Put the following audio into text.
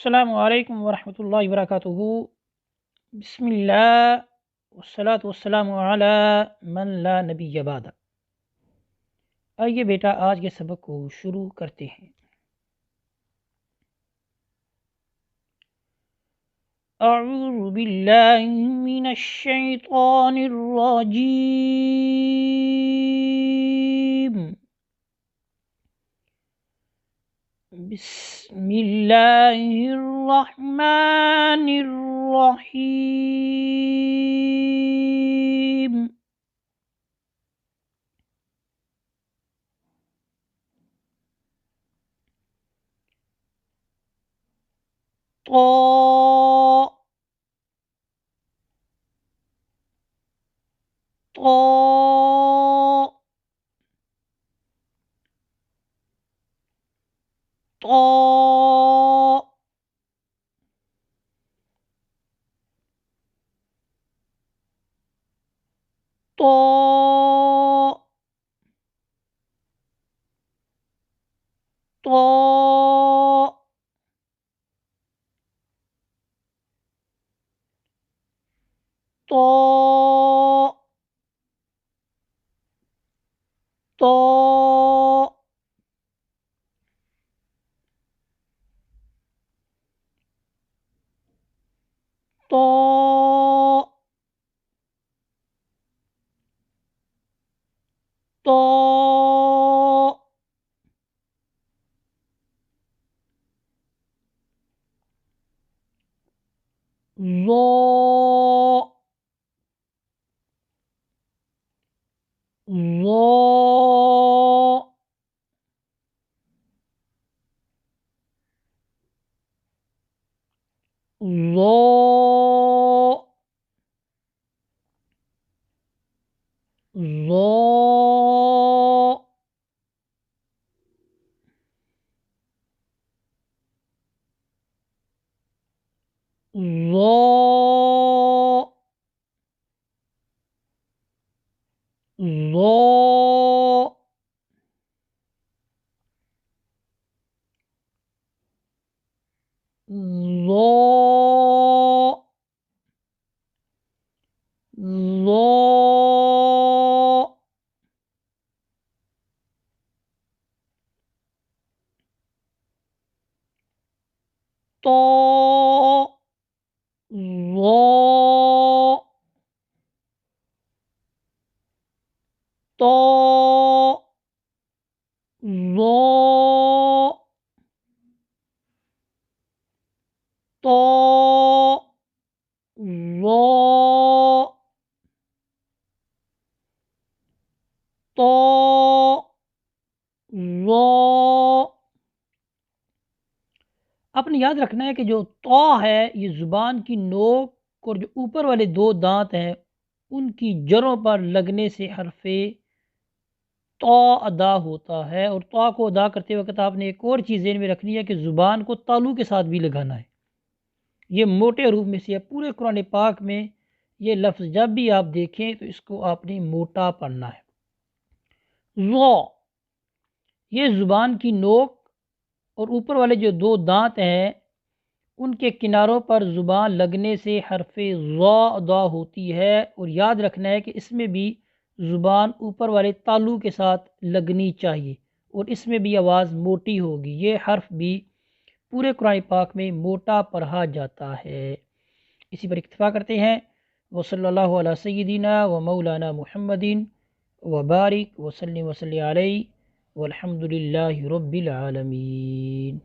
अस्सलामु अलैकुम वरहमतुल्लाहि वबरकातुहू। बिस्मिल्लाह वस्सलातु वस्सलामु अला मन ला नबिय्य बाद। आइए बेटा आज के सबक को शुरू करते हैं। अऊज़ु बिल्लाहि मिनश शैतानिर रजीम। बिस्मिल्लाहिर रहमानिर रहीम। तो तो तो तो तो तो तो तो तो ज़ो ज़ो ज़ो ज़ो ज़ो ज़ो ज़ो ज़ो तो ज़ो तो ज़ो तो ज़ो तो ज़ो। आपने याद रखना है कि जो तौ है ये ज़ुबान की नोक और जो ऊपर वाले दो दांत हैं उनकी जड़ों पर लगने से हरफ़े तौ अदा होता है। और तौ को अदा करते वक्त आपने एक और चीज़ ज़हन में रखनी है कि ज़ुबान को तालू के साथ भी लगाना है। ये मोटे रूप में से है। पूरे कुरान पाक में ये लफ्ज़ जब भी आप देखें तो इसको आपने मोटा पढ़ना है। ज़ौ ये ज़ुबान की नोक और ऊपर वाले जो दो दांत हैं उनके किनारों पर ज़ुबान लगने से हरफ़े ज़ौ अदा होती है। और याद रखना है कि इसमें भी ज़ुबान ऊपर वाले तालू के साथ लगनी चाहिए और इसमें भी आवाज़ मोटी होगी। ये हर्फ भी पूरे कुरान पाक में मोटा पढ़ा जाता है। इसी पर इक्तफ़ा करते हैं। वसल्लल्लाहु अला सय्यिदिना व मौलाना मुहम्मदिन व बारिक वसल्लिम वसल्लि अलैहि वल्हम्दुलिल्लाहि रब्बिल आलमीन।